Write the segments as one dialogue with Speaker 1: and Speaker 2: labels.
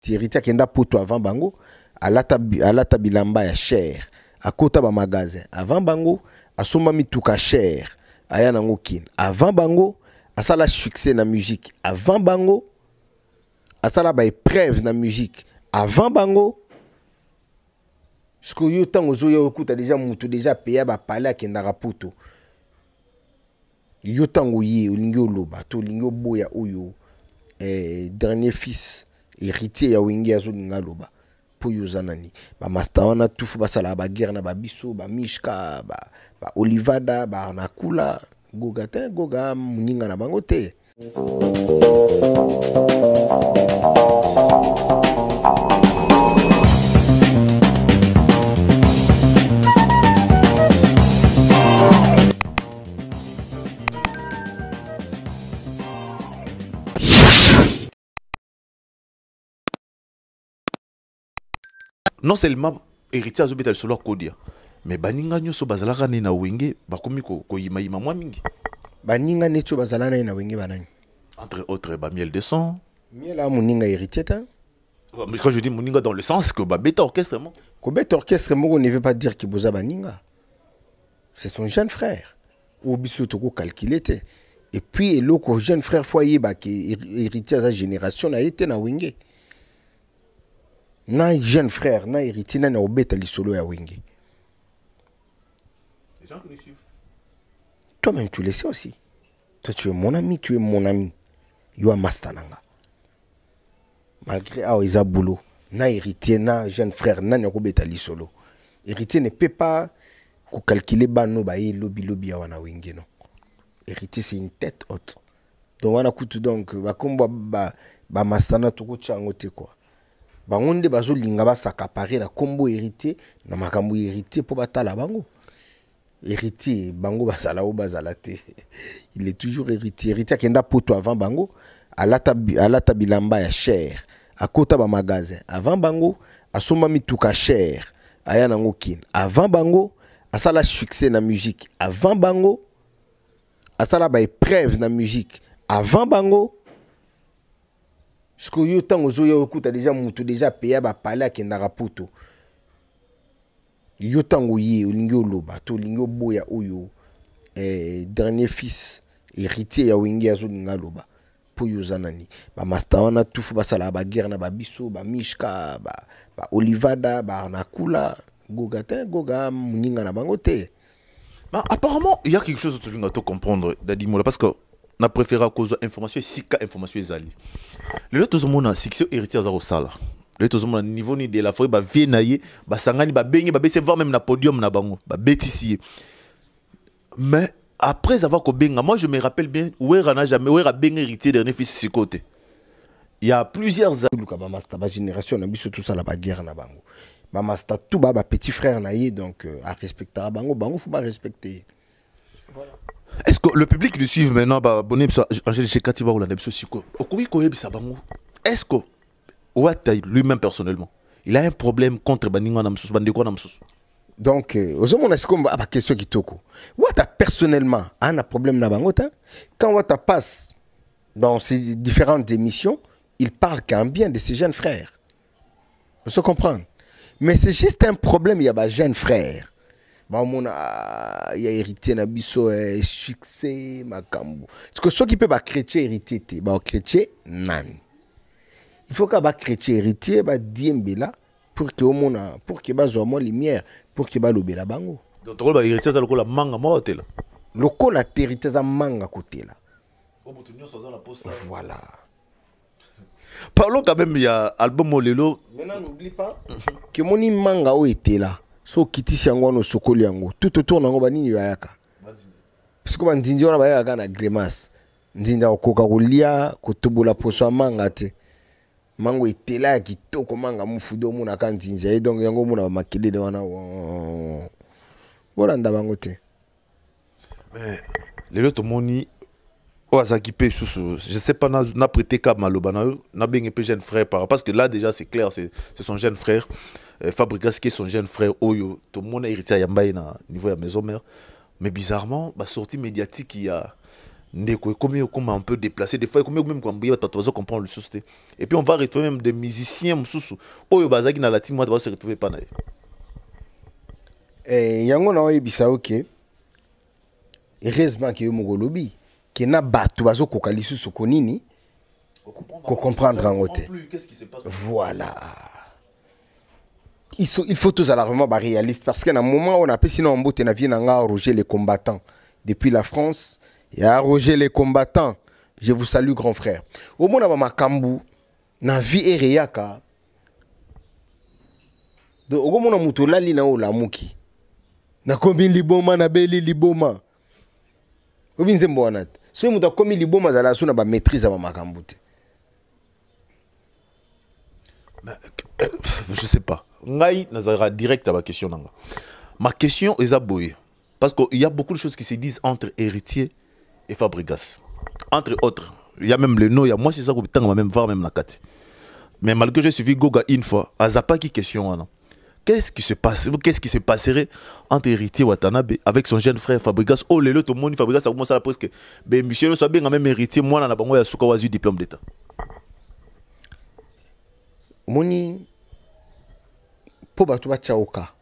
Speaker 1: Héritier kenda poto avant bango alata bilamba ya cher akota ba magasin avant bango asomba mituka cher aya nango kin avant bango asala succès na musique avant bango asala ba épreuve na musique avant bango parce que yo tango zo yo kuta déjà mutu déjà paya ba pala kenda poto yo tango ye olingi oloba to olingi oboya oyo dernier fils héritier ya wingi azolinga loba po yozanani ba master wana tufu basala ba guerre na ba biso ba mishka ba olivada ba nakula goga te goga muninga na bango te.
Speaker 2: Non seulement héritier azobeta solo kodia mais baninga nyoso bazalaka ne na wenge bakomi ko yima yima mwa mingi
Speaker 1: baninga necho bazalana na wenge banani
Speaker 2: entre autres ba miel de sang
Speaker 1: miel a muninga héritier ta
Speaker 2: mais quand je dis muninga dans le sens que ba beta orchestre mo
Speaker 1: ko beta orchestre mo ne veut pas dire que boza baninga c'est son jeune frère ou biso to ko calculer te et puis le jeune frère foyer ba que héritier à sa génération a été na wenge na jeune frère na héritier na obeta lisolo ya wenge.
Speaker 2: Les gens qui nous suivent.
Speaker 1: Toi-même tu le sais aussi. Toi tu es mon ami, tu es mon ami. Yo mastananga. Malgré isa boulot, na héritier na jeune frère na obeta lisolo. Héritier ne peut pas calculer bano ba lobby ya wana wenge non. Héritier c'est une tête haute. Donc wana kutu donc ba komba ba mastana to ko chango te quoi. Bangonde bazo linga ba s'accaparer na combo héritier na makambo héritier pour batala bango héritier bango basala o bazalate il est toujours héritier kenda poto avant bango alata bilamba ya cher akota ba magasin avant bango asomba mituka cher aya nango kin avant bango asala succès na musique avant bango asala ba épreuve na musique avant bango. Parce que yo tango zo yo kuta déjà mutu déjà paya ba pala kenda poto yo tango ye olingi oloba to olingi oboya oyo dernier fils héritier ya wingi azolinga loba po yozanani ba master wana tufu basala ba guerre na ba biso ba mishka ba olivada ba nakula goga te goga muninga na bango te.
Speaker 2: Mais apparemment il y a quelque chose que tu dois comprendre Dadimola parce que na préféré à cause information sika information ezali le tout le monde succès héritier za sala le tout le monde niveau ni de la forêt ba vie naie ba sangani ba bengi ba beti voir même na podium na bango ba bétisier mais après avoir ko benga moi je me rappelle bien ouera n'a jamais ouera benga héritier dernier fils si côté il y a plusieurs
Speaker 1: années ba master ba génération na biso tout ça la ba guerre na bango ba master tout ba petit frère na ye donc à respecter bango faut pas respecter. Voilà.
Speaker 2: Est-ce que le public qui le suit maintenant, est-ce que Ouattara lui-même personnellement, il a un problème contre Baninga Namsus, Bandeko Namsus?
Speaker 1: Donc, aux hommes, on a ce qu'on va à question qui toko. Ouattara personnellement a un problème na bangota. Quand Ouattara passe dans ses différentes émissions, il parle qu'un bien de ses jeunes frères. Vous se comprendre? Mais c'est juste un problème, il y a des jeunes frères. Il y a héritier na biso succès makambo parce que ceux qui peuvent chrétien héritier te ba chrétien nani il faut que ba chrétien héritier ba diembela pour que pour que ba zo mo lumière pour que ba lobela bango
Speaker 2: donc to ba héritier za lokola manga mo hôtel
Speaker 1: lokola héritier za manga côté là voilà.
Speaker 2: Parlons quand même il y a album Molelo
Speaker 1: maintenant n'oublie pas que moni manga o était là. So kitisi yango no sokoli yango tout autour nango banini yaka parce que bandinzi wana bayaka na grimace ndinda okoka kolia kotobola poso manga te mango etela ya kitoko manga mufudo mona ka ndinzi et donc yango mona makele de wana voilà ndabango te
Speaker 2: mais lelo to moni o azaki pe sous je sais pas na prêté ka maloba na bengi pe jeune frère parce que là déjà c'est clair c'est son jeune frère Fabrikas qui est son jeune frère Oyo, tout le monde a hérité à Yambaye na niveau de la maison mère. Mais bizarrement, la sortie médiatique il y a Comment on peut déplacer des fois même quand on comprend le souci. Et puis on va retrouver même des musiciens oh bazaki na la team va se retrouver pas na
Speaker 1: yango na oyebisa OK heureusement que yo mokolobi ke na bato bazo koka lisusu konini ko comprendre en côté.
Speaker 2: Qu'est-ce qui se passe?
Speaker 1: Voilà. Il faut tous à la vraiment réaliste parce qu'à un moment on a pu sinon on botte na vie na Roger les combattants depuis la France. Il y a Roger les combattants. Je vous salue grand frère. Au moins na makambu na vie ereyaka. Donc au moins na muto lali na o la muki. Na komi liboma na beli liboma. Obinze mbonat. So muto komi liboma za la so na ba maîtrise ba makambu te.
Speaker 2: Je sais pas. Ngai nazara direct à ma question nanga. Ma question est aboyée parce qu'il y a beaucoup de choses qui se disent entre héritier et Fabregas. Entre autres, il y a même le nom, il y a moi c'est ça que je même voir même la carte. Mais malgré que j'ai suivi Goga une fois, Azapa qui question là. Qu'est-ce qui se passe? Qu'est-ce qui se passerait entre héritier Watanabe avec son jeune frère Fabregas? Oh le tout le monde Fabregas ça commence à presque. Ben monsieur le soit bien même héritier moi na bango ya suka wazu diplôme d'état.
Speaker 1: Moni po bato bachaoka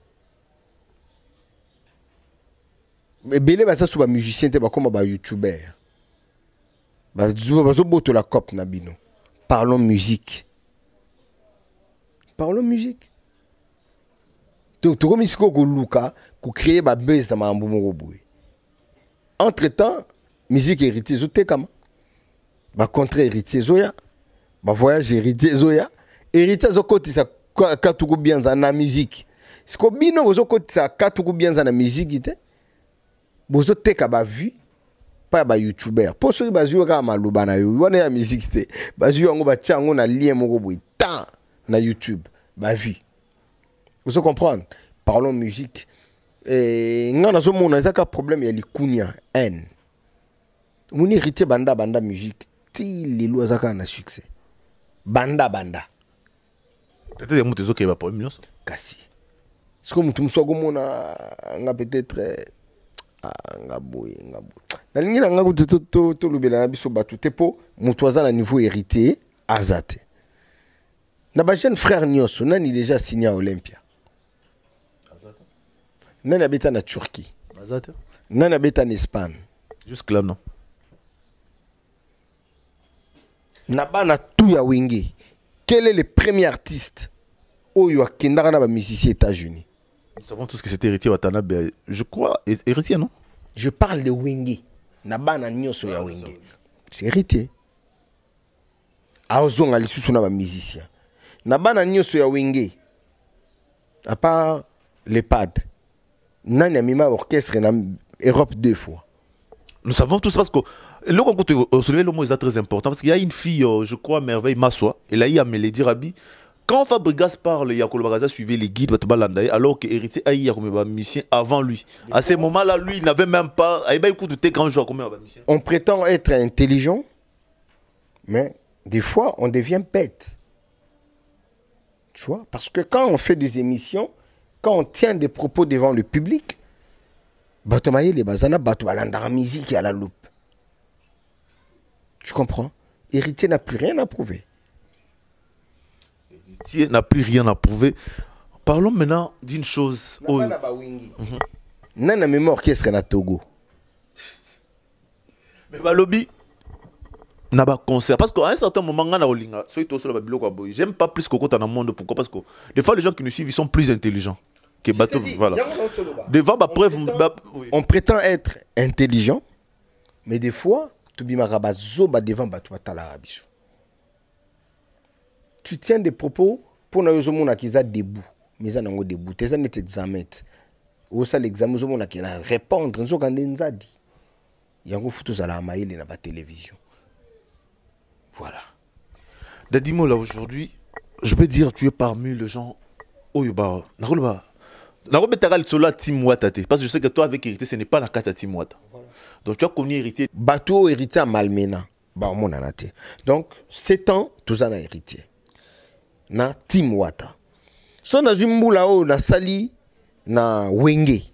Speaker 1: mais belé ba ça ba musicien te ba comme ba youtuber ba zo boto la cop na bino. Parlons musique to comme isko ko luka ko créer ba buzz na mambo moko boy. Entre temps musique héritier zo te kama ba contre héritier zoya ba voyage héritier zoya héritier zo kotisa katuku bianza na musique. Siko bino bozo kotisa katuku bianza na musique te. Bozo teka ba vu pa ba youtuber. Poso ba zuwa ka maluba na yo. Wana ya musique te. Ba zuwa ngo ba chango na lien moko boy ta na YouTube. Ba vu. Vous comprenez? Parlons musique. Et ngana zo mona ezaka problème ya likunya haine. Muni héritier banda musique. Ti lelo ezaka na succès. Banda.
Speaker 2: Peut-être que mutu zoke ba problème nyonso.
Speaker 1: Kasi. C'est comme mutu muso gomona nga peut-être nga boy. Na lingi na nga to lubela na biso batu te po mutu aza na niveau héritier azate. Na ba jeune frère nyonso nani déjà signé à Olympia. Azate. Nani habita na Turquie.
Speaker 2: Azate.
Speaker 1: Nani habita en Espagne.
Speaker 2: Jusque là non.
Speaker 1: Na bana tout ya wenge. Quel est le premier artiste Oyo Kendara na ba musicien États-Unis?
Speaker 2: Nous savons tous que c'était héritier Watanabe, je crois, héritier non?
Speaker 1: Je parle de Wenge. Na bana nyonso ya Wenge. C'est héritier. Aozonga lisusu na ba musicien. Na bana nyonso ya Wenge. À part les padres. Nani amima orchestre na Europe 2 fois.
Speaker 2: Nous savons tous parce que le concours au soulever le mot est très important parce qu'il y a une fille, je crois, Merveille Massoa, elle a eu à Mélodie Rabi. Quand Fabregas parle, il y a Kolobagaza suivait les guides, alors que héritier a eu un musicien avant lui. À ce moment-là, lui, il n'avait même pas.
Speaker 1: On prétend être intelligent, mais des fois, on devient bête. Tu vois? Parce que quand on fait des émissions, quand on tient des propos devant le public, Batomaye les bazana la musique à la loupe. Tu comprends? Héritier n'a plus rien à prouver.
Speaker 2: Héritier n'a plus rien à prouver. Parlons maintenant d'une chose.
Speaker 1: Nana mémoire orchestre na Togo.
Speaker 2: Mais lobby n'a pas concert parce qu'à un certain moment j'aime pas plus qu'au côté dans le monde. Pourquoi? Parce que des fois les gens qui nous suivent ils sont plus intelligents que bateau. Voilà. Devant ma preuve.
Speaker 1: On prétend être intelligent, mais des fois devant tu tiens des propos pour na yozo mona kiza debout, mais ça nango debout. Tes années examen. Au ça l'examen yozo mona ki na répondre nzo kande nzadi. Yango futu za la maïle na ba télévision. Voilà.
Speaker 2: Dadimo là aujourd'hui, je peux dire tu es parmi les gens oyoba. Nakolba. Nakobetaka sola Timwata te parce que je sais que toi avec héritier ce n'est pas la carte à Timwata. Donc tu as connu héritier.
Speaker 1: Bateau héritier à Malmena. Bah mon anate. Donc 7 ans tous en héritier. Na Timwata. So na zimbula o na sali na wenge.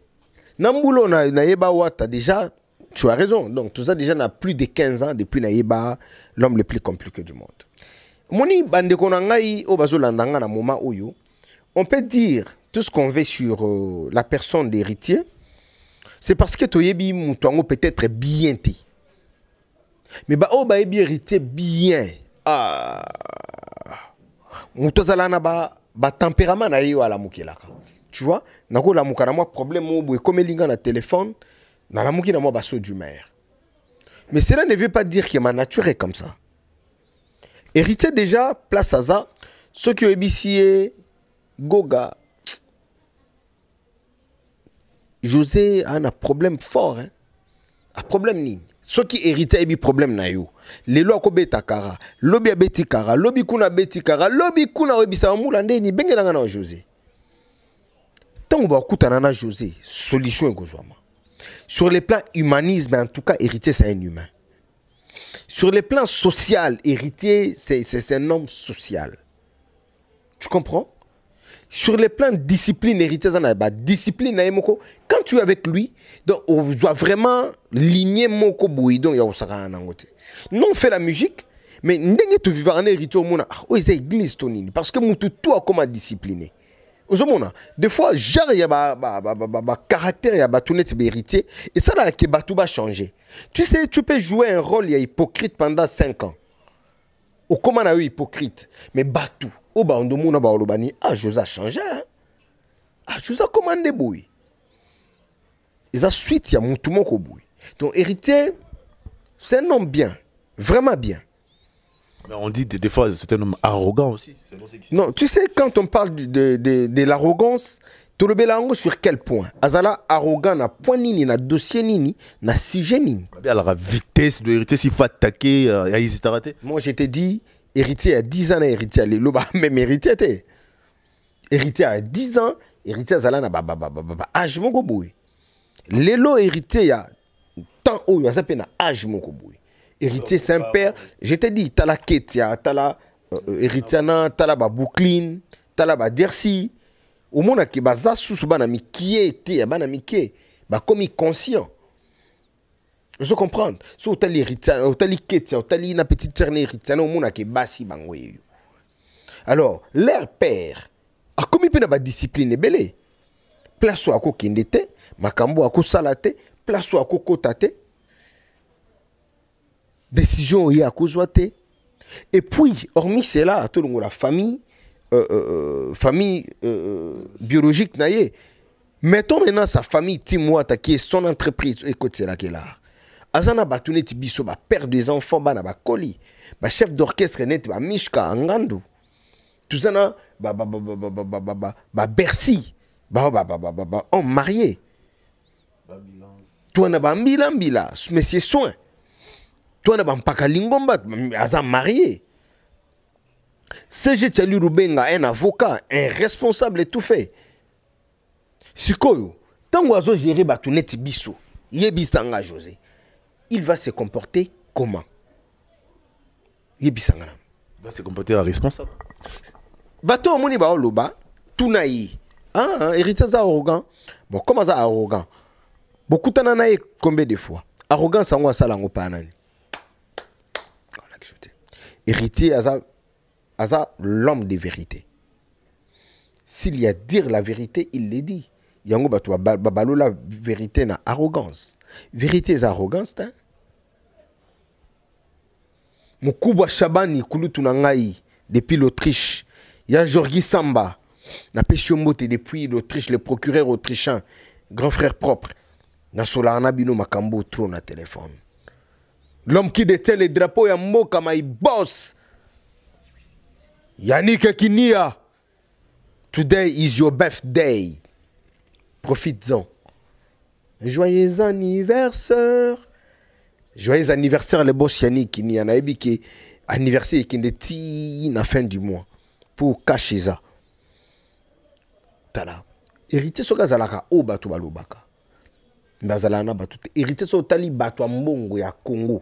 Speaker 1: Na mbulo na yeba wata déjà Tu as raison. Donc, tout ça déjà n'a plus de 15 ans depuis Naïba, l'homme le plus compliqué du monde. Moni bande konangai obazo landanga na moment oyo. On peut dire tout ce qu'on veut sur la personne d'héritier. C'est parce que toyebi mutuango peut-être bien té. Mais ba o ba ebi héritier bien. Ah. Mutozala na ba tempérament na yo ala mukelaka. Tu vois, nako la mukana moi problème mo comme linga na téléphone. Dans la mouki, moi, basso du maire. Mais cela ne veut pas dire que ma nature est comme ça. Héritier déjà, place à ça. Ceux qui ont ébissé, Goga, José a un problème fort. Hein? Un problème ni. Ceux qui héritaient ont un problème na yo. Les lois ko beta kara, lobby a beti kara, lobby kuna beti kara, lobby kuna obisa moulande ni bengelanga na José. Tant on va écouter na José, solution est gozwama. Sur les plans humanisme, en tout cas, héritier, c'est un humain. Sur les plans social, héritier, c'est un homme social. Tu comprends? Sur les plans discipline, héritier, discipline, quand tu es avec lui, donc, on doit vraiment ligner moko boui, donc, non, on fait la musique, mais n'engue tu vivre en héritier au monde, oh, c'est église, tonini, parce que mon tout comment discipliner. Des fois, genre, il y a caractère, il y a tout net héritier. Et ça, là, que tout va changer. Tu sais, tu peux jouer un rôle, il y a hypocrite pendant 5 ans. Ou comment on a eu hypocrite. Mais Batou, au bas, on demande à ah, José a changé. Hein? Ah, José a commandé boui. Et ensuite, il y a mon tout le monde boui. Donc, héritier, c'est un homme bien. Vraiment bien.
Speaker 2: Mais on dit des fois c'est un homme arrogant aussi.
Speaker 1: Non, tu sais, quand on parle de l'arrogance, tu le bélango sur quel point? Azala arrogant na point nini, na dossier nini, na sujet nini.
Speaker 2: Alors la vitesse de l'héritier, s'il faut attaquer, il y a hésité à rater.
Speaker 1: Moi, je t'ai dit, héritier à 10 ans, héritier à l'Eloba, même héritier t'es. Héritier à 10 ans, héritier à Zala na âge mon goboui. L'élo héritier à tant haut, il y a ça peine âge mon goboui. Héritier Saint-Père, je t'ai dit, t'as la Ketia, t'as la héritiana, t'as la Boucline, t'as la Dersi. Au monde qui baza sous banami qui était banami comme conscient. Je comprends. So t'as l'héritier, t'as la Ketia, t'as la petite sœur héritiana au monde qui basi bangwe. Alors, leur père a comme il peut avoir discipline belé. Place à ko kindete, makambo à ko salate, place à ko kotate. Décision y a cause. Et puis, hormis cela, tout le monde la famille, biologique naïe. Mettons maintenant sa famille Timoa qui est son entreprise. Écoute, c'est là qu'elle a. Azana batounet biso ba père des enfants ba na ba koli, ba chef d'orchestre net ba mishka angando. Tout ça na ba Bercy, ba homme marié. Toi na ba mbila, mais c'est soin. Toi, tu n'as lingomba, tu marié. CG Tchalu Rubenga, un avocat, un responsable et tout fait. Sikoyo, tant que tu gères Batounet Bissou, Yebisanga José, il va se comporter comment? Yebisanga.
Speaker 2: Il va se comporter responsable.
Speaker 1: Bato Moni Baoloba, tout naï. Ah, héritier arrogant. Bon, comment ça arrogant? Beaucoup de temps, combien de fois? Arrogant, ça va salango panani. Héritier Aza l'homme de vérité. S'il y a dire la vérité, il le dit. Yango batwa babalo la vérité na arrogance. Vérité c'est arrogance ta. Mukubwa Shabani kulutu na ngai depuis l'Autriche. Il y a Georgi Samba na Peshiomote depuis l'Autriche, le procureur autrichien, grand frère propre. Na solana bino makambo trop na téléphone. L'homme qui détient les drapeaux ya mboka my boss. Yannick Kinia. Today is your birthday. Profites-en. Joyeux anniversaire. Joyeux anniversaire le boss Yannick Kinia. Na ebi ki anniversaire qui est na fin du mois. Pour cacher ça. Tala. Hérité soka zalaka o batu balobaka. Mbazalana batu. Hérité so tali batu mbongo ya Congo.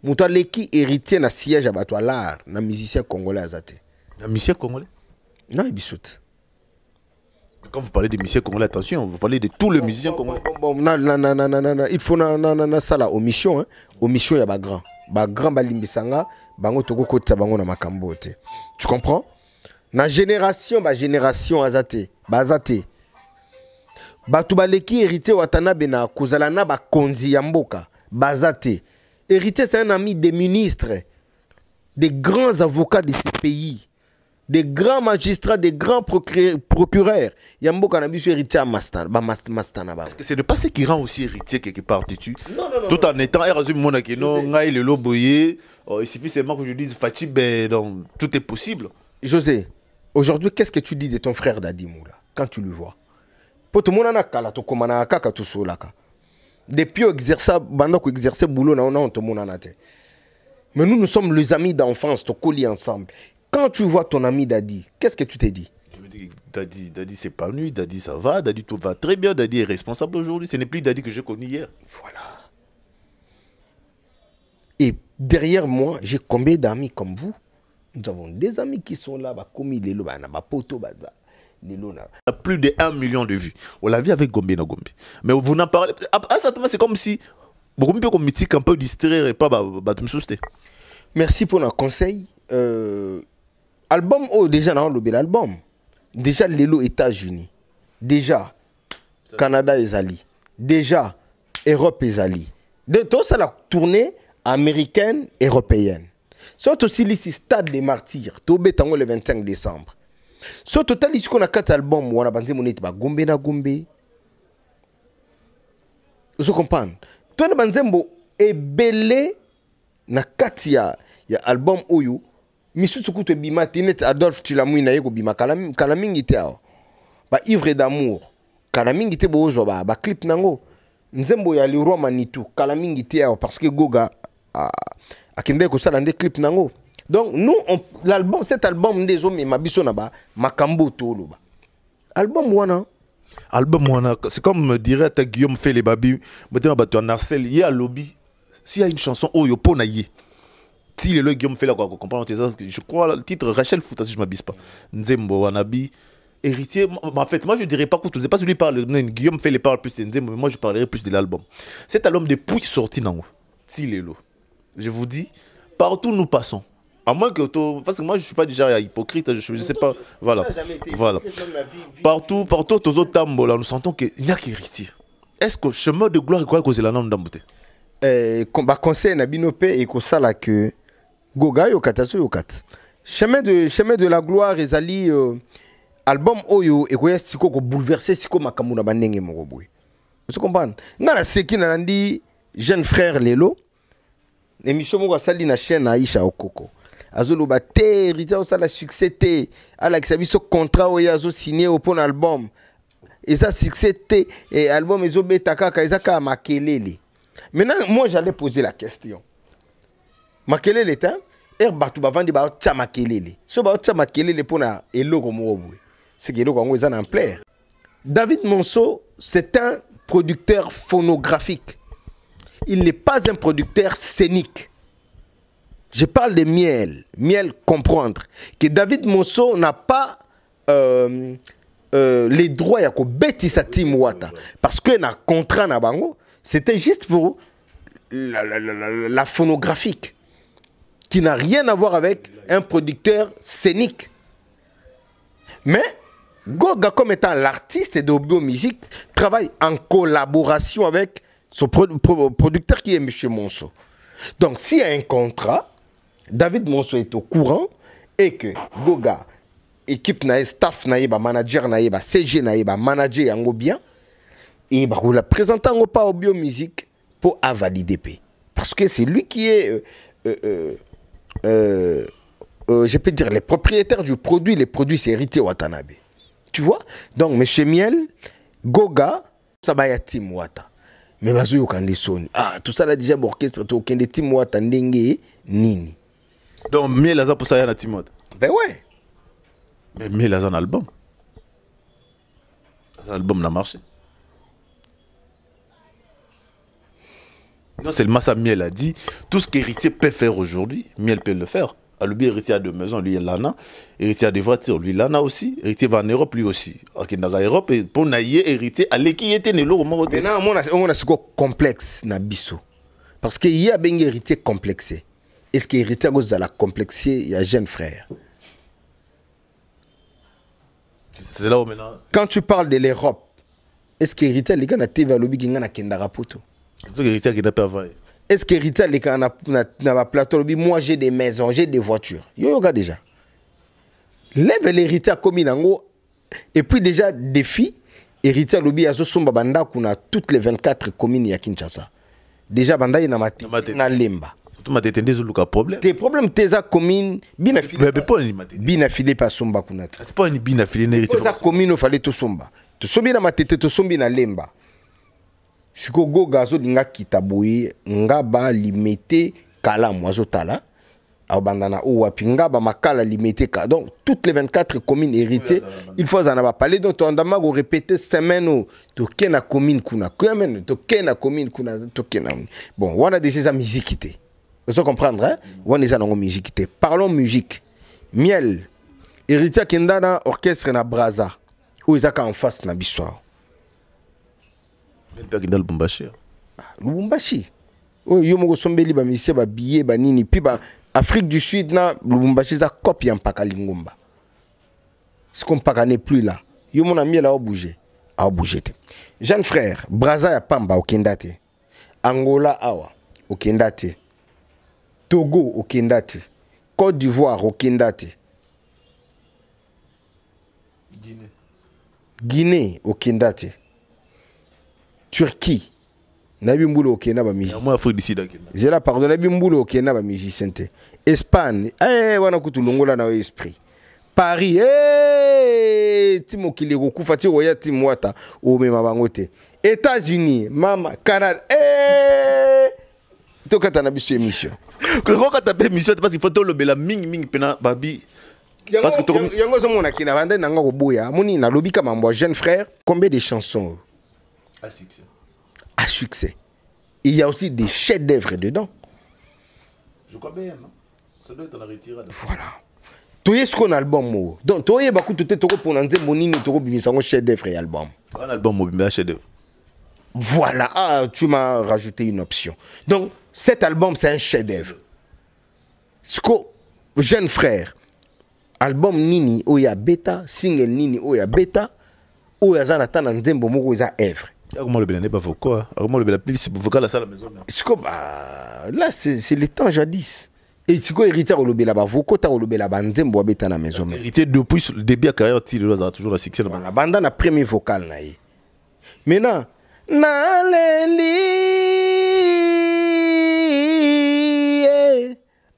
Speaker 1: Mouta leki héritier na siège à bato l'art na musicien congolais azate.
Speaker 2: Na musicien congolais?
Speaker 1: Non, il bisoute.
Speaker 2: Quand vous parlez des musiciens congolais, attention, vous parlez de tous les musiciens congolais.
Speaker 1: Il faut ça la omission, hein. Omission ya ba grand. Ba grand balimbisanga, bango toko kotsa bango na makambo te. Tu comprends? Na génération azate, bazate. Batu baleki héritier Watanabe na kozala na ba konzi ya mboka, bazate. Héritier c'est un ami des ministres, des grands avocats de ces pays. Des grands magistrats, des grands procureurs. Yamboka na biso héritier à Mastana.
Speaker 2: Est-ce que c'est le passé qui rend aussi héritier quelque part, tu non, tout en étant il suffit seulement que je dise Fatih, donc tout est possible.
Speaker 1: José, aujourd'hui, qu'est-ce que tu dis de ton frère Dadi Moula quand tu le vois? Pour tout le monde, depuis exercer boulot, mais nous sommes les amis d'enfance, tu collis ensemble. Quand tu vois ton ami Dadi, qu'est-ce que tu t'es dit?
Speaker 2: Je me dis Dadi c'est pas lui, Dadi ça va, Dadi tout va très bien, Dadi est responsable aujourd'hui. Ce n'est plus Dadi que j'ai connu hier.
Speaker 1: Voilà. Et derrière moi, j'ai combien d'amis comme vous? Nous avons des amis qui sont là, comme il est là,
Speaker 2: plus de 1 million de vues. On l'a vu avec Gombe na Gombe. Mais vous n'en parlez pas. C'est comme si beaucoup de mythique un peu distraire et pas me souster.
Speaker 1: Merci pour nos conseils. Album, oh, déjà, on a l'album. Déjà, Lelo États-Unis. Déjà, Canada et Zali. Déjà, Europe et Zali. De tout ça, la tournée américaine, européenne. Soit aussi ici, Stade des Martyrs. Tobé Tango le 25 décembre. Soit total, ici, on a 4 albums. On a bandé mon état. Gombe na Gombe. Vous comprenez? Toi, on a bandé et belé na 4 ya album Oyo. Misusu kutu bima tinet Adolphe Tilamui na yeko bima kalamingi te awo. Ba ivre d'amour. Kalamingi te bozo ba clip nango. Nzembo ya Leroy Manitou kalamingi te awo parce que Goga akende ko sala ndé clip nango. Donc nous l'album cet album des hommes mabiso na ba makambo tolo ba. Album wana
Speaker 2: c'est comme me dirait Guillaume fait les babi, maintenant ba tu en harcèle, il y a lobby. S'il y a une chanson Oyo pona yé. Si le Guillaume fait la quoi comprendre je crois le titre Rachel Fouta si je m'abuse pas. Nzembo Wanabi héritier en fait moi je dirais pas que tu sais pas celui parle Guillaume fait les paroles plus de Nzembo mais moi je parlerai plus de l'album. Cet album depuis sorti nango. Si lelo. Je vous dis partout nous passons. À moins que parce que moi je suis pas déjà hypocrite, je sais pas voilà. Partout tous autres tambo là nous sentons qu'il n'y a qu'héritier. Est-ce que chemin de gloire quoi cause la nom d'amboté?
Speaker 1: Conseil na binope et ko sala que Goga yokata yokat. Chemin de la gloire ezali album Oyo et koya siko ko bouleverser siko makambo na bandenge moko boy. Vous comprenez? Ngala seki na ndi jeune frère Lelo. Émission moko sali na chaîne Aisha Okoko. Azolo ba te héritier au sala succès te ala kisabiso contrat oya zo signé au pon album. Et ça succès te et album ezo betaka ka ezaka makelele. Maintenant moi j'allais poser la question. Makelele ta batu bavandi ba tcha makelele. So ba tcha makelele pona eloko moko. C'est que eloko ngo ezana en plaire. David Monceau, c'est un producteur phonographique. Il n'est pas un producteur scénique. Je parle de Miel. Miel comprendre que David Monceau n'a pas les droits à Betisa Tim Wata parce que na contrat na bango, c'était juste pour la phonographique qui n'a rien à voir avec un producteur scénique. Mais Goga, comme étant l'artiste de Obio Music, travaille en collaboration avec son producteur qui est M. Monceau. Donc, s'il y a un contrat, David Monceau est au courant et que Goga, équipe, staff, manager, CG, manager, yango bien, et vous la présentez pas au Obio Music pour valider. Parce que c'est lui qui est, je peux dire, les propriétaires du produit. Les produits, c'est héritier Watanabe. Tu vois? Donc, M. Miel, Goga, ça va y être Tim Wata. Mais bazo kande soni. Ah, tout ça là déjà orchestre to kende Tim Wata ndenge nini.
Speaker 2: Donc Miel aza pour ça y a Tim Wata.
Speaker 1: Ben ouais.
Speaker 2: Mais Miel aza un album. L'album n'a marché. Non, c'est le Massa Miel a dit tout ce qu'héritier peut faire aujourd'hui, Miel peut le faire. alobi héritier a deux maisons, lui lana, héritier a des voitures, lui lana aussi, héritier va en Europe, lui aussi. Ok, dans Europe, pour naïe héritier, allez qui était né là au moment où
Speaker 1: maintenant on a ce complexe na biso. Parce qu'il y a bien héritier complexé. Est-ce que héritier a la complexé, il y a jeune frère.
Speaker 2: C'est là où maintenant.
Speaker 1: Quand tu parles de l'Europe, est-ce que héritier les gars na TV lobby qui ngana kendara poto?
Speaker 2: C'est que héritier qui n'a pas availlé.
Speaker 1: Est-ce que héritier les gars na plateau lobby moi j'ai des maisons, j'ai des voitures. Yo gars déjà. Lève l'héritier comme inango et puis déjà défi héritier lobby azo somba banda kuna toutes les 24 communes ya Kinshasa. Déjà banda ina mati na lemba.
Speaker 2: Surtout ma tétendé sur le problème.
Speaker 1: Tes problèmes tes a commune bina filé.
Speaker 2: Mais pas ni mati.
Speaker 1: Bina filé pas somba kuna.
Speaker 2: C'est pas ni bina filé héritier.
Speaker 1: Tes a commune fallait to somba. To sombi na matete to sombi na lemba. Siko go gazo dinga kitaboye ngaba limité kala mwazo tala. Bandana ou apinga ba makala limité ka. Donc toutes les 24 communes héritées, il faut en avoir parlé. Donc on a répété semaine to kena commune kuna. Comment to kena commune kuna to kena. Bon, on a déjà musiqueité. Vous comprendre hein? On est en musiqueité. Parlons musique. Miel. Héritier kendana orchestre na Braza. Où ils en face na bissoir.
Speaker 2: Le Lubumbashi.
Speaker 1: Lubumbashi. Oh yo mo sombeli ba mise ba billet ba nini puis ba Afrique du Sud, na Lubumbashi za copie en Pakalingumba. Ce qu'on pas n'est plus là. Yo mon ami là a bougé. A bougé. Jeune frère, Braza ya Pamba au Kendate. Angola awa au Kendate. Togo au Kendate. Côte d'Ivoire au Kendate. Guinée au Kendate. Turquie. Nabi Mboulo Okena ba musicien.
Speaker 2: Moi Afrique du Sud.
Speaker 1: Zela pardon Nabi Mboulo Okena ba musicien. Espagne, wana kutu longola na esprit. Paris, Timo Kilego kufati oya Timwata o mema bangote. États-Unis, mama, Canada, tokata na biso émission.
Speaker 2: Quand tu as émission parce qu'il faut te le ming pena babi.
Speaker 1: Parce que yango zo mona kina bande nanga ko boya. Moni na lobi ka mambo jeune frère, combien de chansons
Speaker 2: à succès?
Speaker 1: À succès. Il y a aussi des chefs-d'œuvre dedans.
Speaker 2: Je crois bien, non? Ça doit être en retirade.
Speaker 1: Voilà. Tu es ce qu'on album. Donc, tu es beaucoup de temps pour nous dire monini, tu es un chef-d'œuvre et album.
Speaker 2: Un album, un chef-d'œuvre.
Speaker 1: Voilà. Ah, tu m'as rajouté une option. Donc, cet album, c'est un chef-d'œuvre. Ce que, jeune frère, album Nini, où il y a bêta, single Nini, où il y a bêta, où il y a Zanatan, Nzembo, où il y a œuvre.
Speaker 2: Comment le bénin n'est pas vocal? Comment le bénin plus vocal à ça la maison?
Speaker 1: Là, c'est le temps jadis. Et si quoi héritier au lobby là-bas, vous côté au lobby là-bas, Nzembo habite à la maison.
Speaker 2: Héritier depuis le début de la carrière, il a toujours la succès.
Speaker 1: La bande a premier vocal là. Maintenant, Naleli,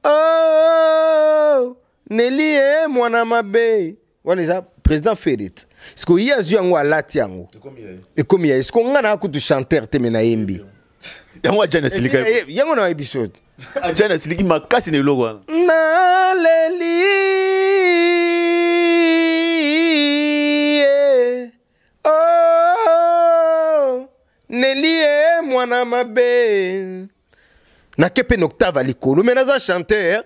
Speaker 1: oh, Nelly, moi na mabe. Voilà ça, président Ferit. Est-ce qu'il y a eu un latiango? Et comme il y a, est-ce qu'on a un coup de chanteur temena yembi?
Speaker 2: Il y a un Jana Silika.
Speaker 1: Il y a un épisode.
Speaker 2: Jana Siliki m'a cassé le logo.
Speaker 1: Naleli, oh, Nelly, moi na mabe. Na kepe noctave à l'école, mais naza chanteur.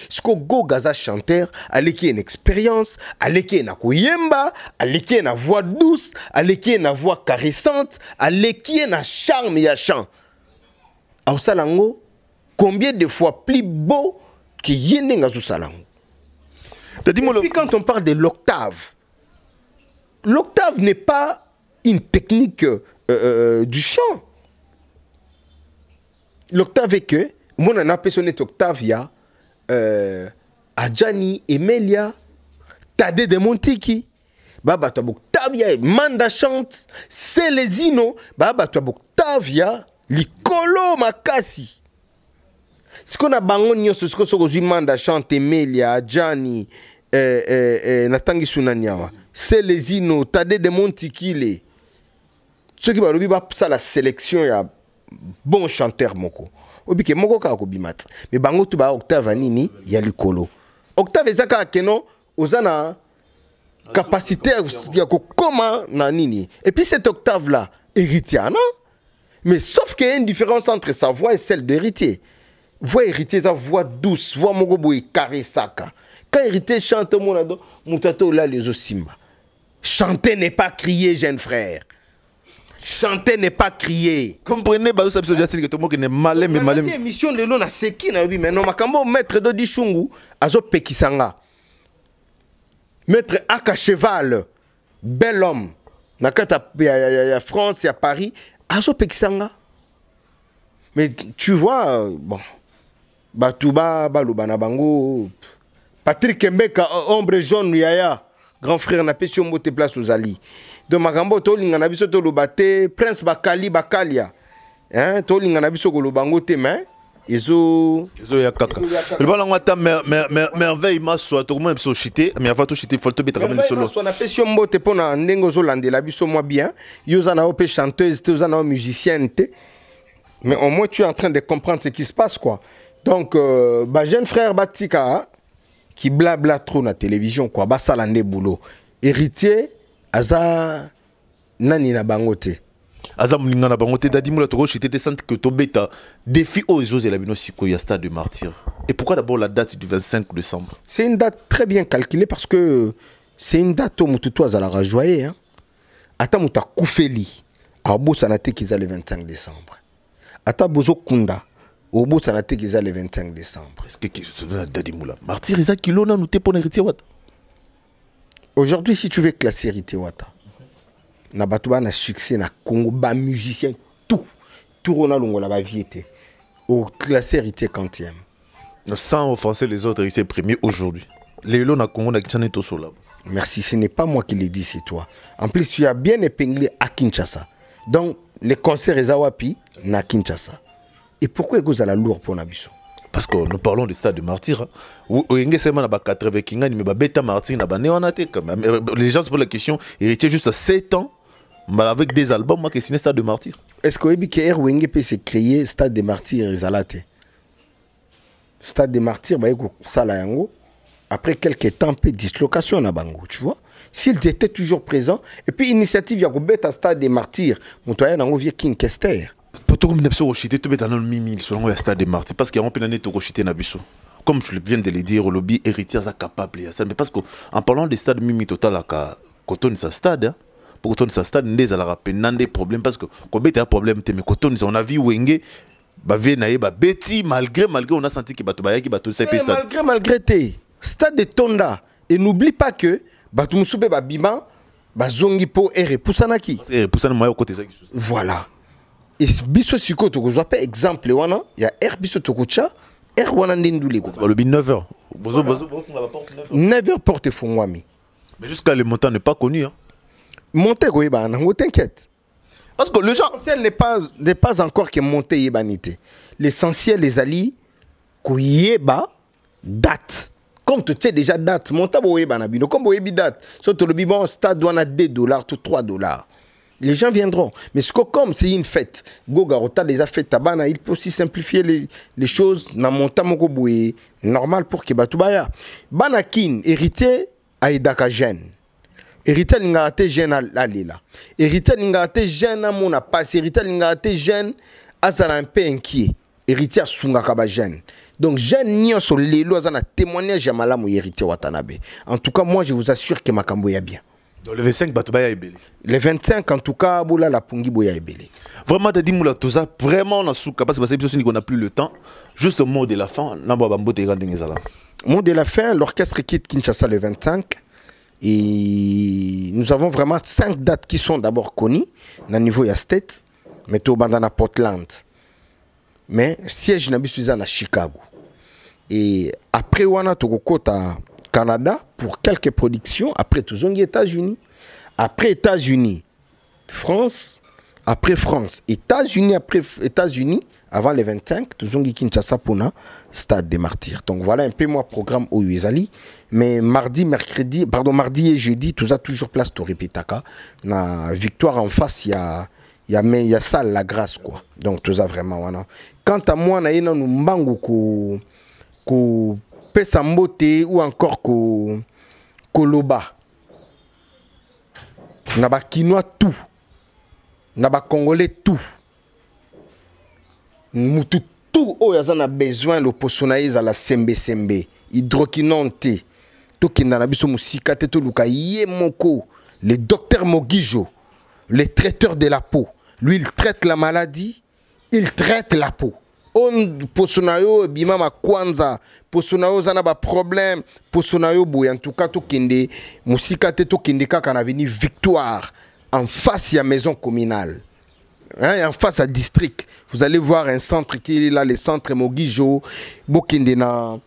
Speaker 1: Ce que go gaza chanteur, aleki une expérience, aleki na kuyemba, aleki na voix douce, aleki na voix caressante, aleki na charme ya chant. Au salango, combien de fois plus beau que yende ngazu salango. Et puis quand on parle de l'octave, l'octave n'est pas une technique du chant. L'octave est que, moi on a personne octave ya Adjani, Emelia, Tade de Montiki, Baba Tabia, Manda chante, Selezino, Baba Tabia, Likolo Makasi. Ce qu'on a bangonio, ce qu'on a Manda chante, Emelia, Adjani, Natangi Sunanyawa, Selezino, Tade de Montiki, ceux qui vont ça la sélection, il y a bon chanteur moko. Obike moko ka ko bimat mais bango tu ba octave nini ya likolo octave ezaka keno ozana capacité ya ko koma na nini et puis cette octave là héritier non mais sauf qu'il y a une différence entre sa voix et celle de héritier voix héritier sa voix douce voix moko boye carré saka quand héritier chante mon ado mutato là les osimba chanter n'est pas crier jeune frère chanter n'est pas crier
Speaker 2: comprenez bazo sabso jasine que tout le monde est malin mais malin
Speaker 1: émission lelo na seki na bi mais non makambo maître de dishungu azo pekisanga maître Aka Cheval bel homme na kata ya France ya Paris azo pekisanga mais tu vois bon Batouba balubana bango Patrick Mbeka ombre jaune yaya grand frère na pesi mbote place aux ali de makambo to linga na biso to lobate prince bakalia hein to linga na biso ko lobango te mais izo
Speaker 2: ya kaka le bala ngata merveille maso to comment biso chité mais avant to chité faut to betra même solo
Speaker 1: so na pesi mbote pona ndengo zo landela biso moi bien yoza na opé chanteuse te yoza na musicienne te mais au moins tu es en train de comprendre ce qui se passe quoi donc jeune frère Batika qui blabla trop na télévision quoi ba salande boulot héritier aza nani na bangote
Speaker 2: aza mlinga na bangote dadi mula toko chité sente que to beta défi aux Jeux et la bino siko ya stade de martyr et pourquoi d'abord la date du 25 décembre
Speaker 1: c'est une date très bien calculée parce que c'est une date où mututu azala rajoyer hein ata muta koufeli abo sanate kiza le 25 décembre ata bozo kunda obo sanate kiza le 25 décembre
Speaker 2: est-ce que dadi mula martyr isa kilona nous te pour héritier wata
Speaker 1: aujourd'hui si tu veux classer héritier wata na batuba na succès na Congo ba musicien tout rona longola ba viété au classer héritier 40e
Speaker 2: sans offenser les autres héritiers premiers aujourd'hui les lots na Congo na Kinshasa to sola
Speaker 1: merci ce n'est pas moi qui l'ai dit c'est toi en plus tu as bien épinglé à Kinshasa donc les concerts ezawapi na Kinshasa et pourquoi vous allez lourd pour Nabiso
Speaker 2: parce que nous parlons du stade de martyr où il y a 80 kinga mais bêta martyr na bané on a quand même les gens se posent la question héritier juste à 7 ans mais avec des albums moi qui signé stade de martyr
Speaker 1: est-ce que Ebike Wenge peut se créer stade de martyr ezalate stade de martyr ba yeko sala yango après quelques temps peu dislocation na bango tu vois s'ils étaient toujours présents et puis initiative ya ko beta stade de martyr motoya nango vie King Kester
Speaker 2: Poto comme n'abso rochité tout bêta dans le mimi selon le stade de martyr parce qu'il y a un peu d'année to rochité na biso comme je viens de le dire au lobby héritiers à capable ya ça mais parce que en parlant des stades mimi total à coton sa stade hein, pour coton sa stade ndé ala rappeler des problèmes parce que ko bêta problème te mais coton on a vu Wenge ba venaye ba beti malgré on a senti que bato bayaki bato ça stade
Speaker 1: malgré te stade de Tonda et n'oublie pas que bato musube ba bima ba zongi po ere pusanaki
Speaker 2: pusana moyo côté ça
Speaker 1: voilà et biso siko to ko zopa exemple wana ya air biso to ko cha air wana ndendule ko
Speaker 2: le 9h bozo fonga la porte
Speaker 1: 9h porte fongwami
Speaker 2: mais jusqu'à le montant n'est pas connu hein
Speaker 1: monter ko yeba nango t'inquiète
Speaker 2: parce que le gens
Speaker 1: n'est pas encore que monter yebanité l'essentiel les alliés ko yeba date comme tu sais déjà date monta bo yeba na bino comme bo yebi date surtout le bon stade doit $2 tout $3 les gens viendront. Mais comme c'est une fête, Goga Rota les a fait tabana, il peut aussi simplifier les choses. Na monta moko boué normal pour que batubaya. Banakin héritier aidaka jeune. Héritier n'ingate jeune à lila. Héritier n'ingate jeune à mon passe. Héritier n'ingate jeune à ça un peu inquiet. Héritier sunga kaba jeune. Donc jeune n'y a sur les lois à témoignage à malamu héritier watanabe. En tout cas moi je vous assure que Makambo y a bien.
Speaker 2: Donc le 25 batubaya ebele.
Speaker 1: Le 25 en tout cas boula la pungi boya ebele.
Speaker 2: Vraiment t'as dit moula tout ça vraiment on a souka parce que c'est qu'on n'a plus le temps. Juste au mot de la fin, namba bambo te gandé ngezala.
Speaker 1: Mot de la fin, l'orchestre quitte Kinshasa le 25 et nous avons vraiment 5 dates qui sont d'abord connues na niveau ya state mais to bandana Portland. Mais siège na biso na Chicago. Et après wana to kota Canada pour quelques productions, après tous les États-Unis, après États-Unis, France, après France, États-Unis, après États-Unis, avant les 25, tous les Kinshasa Pona, Stade des Martyrs. Donc voilà un peu mon programme au Uezali. Mais mardi, mercredi, pardon, mardi et jeudi, tout ça toujours place au Répétaka. Na victoire en face, il y a ça la grâce quoi. Donc tout ça vraiment voilà. Quant à moi, na yena nous mbangu ko pesa mbote ou encore koloba na ba kinois tout na ba congolais tout mutu tout oyo aza na besoin le poso na ye ezala sembe hydroquinone te tokenda na biso musika te toluka ye moko le docteur Mogijo, le traiteur de la peau. Lui il traite la maladie, il traite la peau. On posonayo bima ma kwanza posonayo zana ba problème posonayo boy en tout cas tokende musika te tokende kaka na veni Victoire en face ya maison communale. Hein, en face à district, vous allez voir un centre qui est là, le centre Mogijo, Bokende na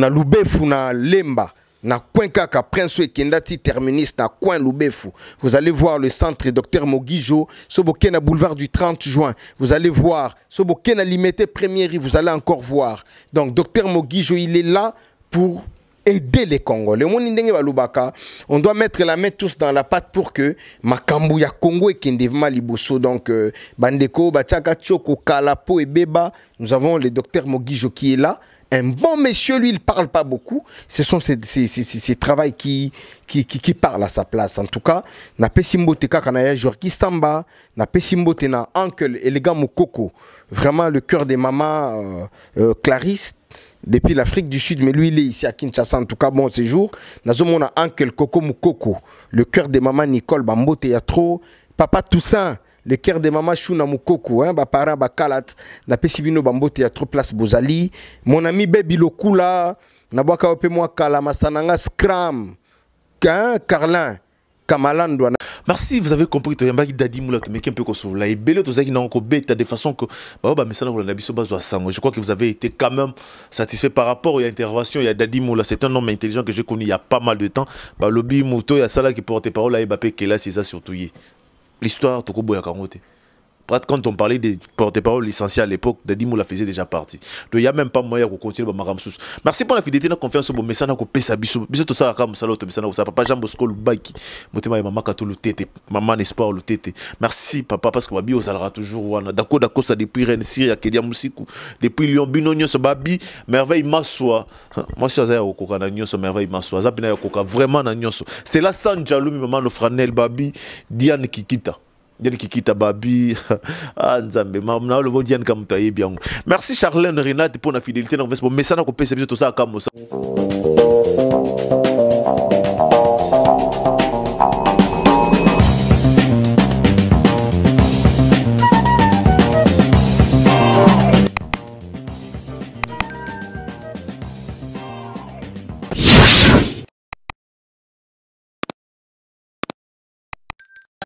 Speaker 1: Lubefu na Lemba, na coin kaka Prince Kendati terminus na coin Lubefu. Vous allez voir le centre Dr Mogijo, Sobokena boulevard du 30 juin. Vous allez voir Sobokena limité première, vous allez encore voir. Donc Dr Mogijo, il est là pour aider les Congolais. On doit mettre la main tous dans la pâte pour que Makambu ya Congo et Kendevma Liboso. Donc, Bandeko, Bachaka, Choko, Kalapo et Beba. Nous avons le docteur Mogijo qui est là. Un bon monsieur, lui, il ne parle pas beaucoup. Ce sont ses travaux qui parlent à sa place. En tout cas, na Pesimbote Kakanaya Jorki Samba, na Pesimbote na Uncle Elega Mokoko. Vraiment le cœur des mamans Clarisse. Depuis l'Afrique du Sud, mais lui il est ici à Kinshasa, en tout cas bon séjour. Nous avons Uncle Koko Mukoko, le cœur de maman Nicole Bambote Yatro, Papa Toussaint, le cœur de maman Shuna Mukoko, hein, parents Bakalat, na Pesibino Bambote Yatro, place Bozali, mon ami Baby Lokula, Nabwaka Ope moi Kalamasananga Scram, Carlin.
Speaker 2: Merci, vous avez compris que Dadi Moula te met un peu comme ça. Et Belé, tu sais qu'il n'a de façon que je crois que vous avez été quand même satisfait par rapport à l'intervention. Il y a Dadi Moula, c'est un homme intelligent que j'ai connu il y a pas mal de temps. Lobby Mouto, il y a ça là qui porte parole à Mbappé, qui est là, c'est ça surtout. L'histoire, tu connais Kangote. Quand on parlait des porte-parole licenciés à l'époque, Dadi Moula faisait déjà partie. Donc il n'y a même pas moyen de continuer à Maramsous. Merci pour la fidélité et la confiance au message que pesa biso. Biso tout ça comme ça l'autre message papa Jean Bosco Lubaki. Motema maman kato lutete, maman espoir lutete. Merci papa parce que babi osala toujours wana. D'accord ça depuis Rennes Syria Kedia Musiku. Depuis Lyon Binonio so babi merveille maswa. Moi je suis à Okoka na nyoso merveille maswa. Zapina Okoka vraiment na nyoso. C'est là sans jaloux maman no Franel babi Diane Kikita. Diane Kikita Babi, ah Nzambe, mamna le mot Diane Kamutaye bien. Merci Charlène Renate pour la fidélité. Nous message qu'on peut se tout ça comme ça.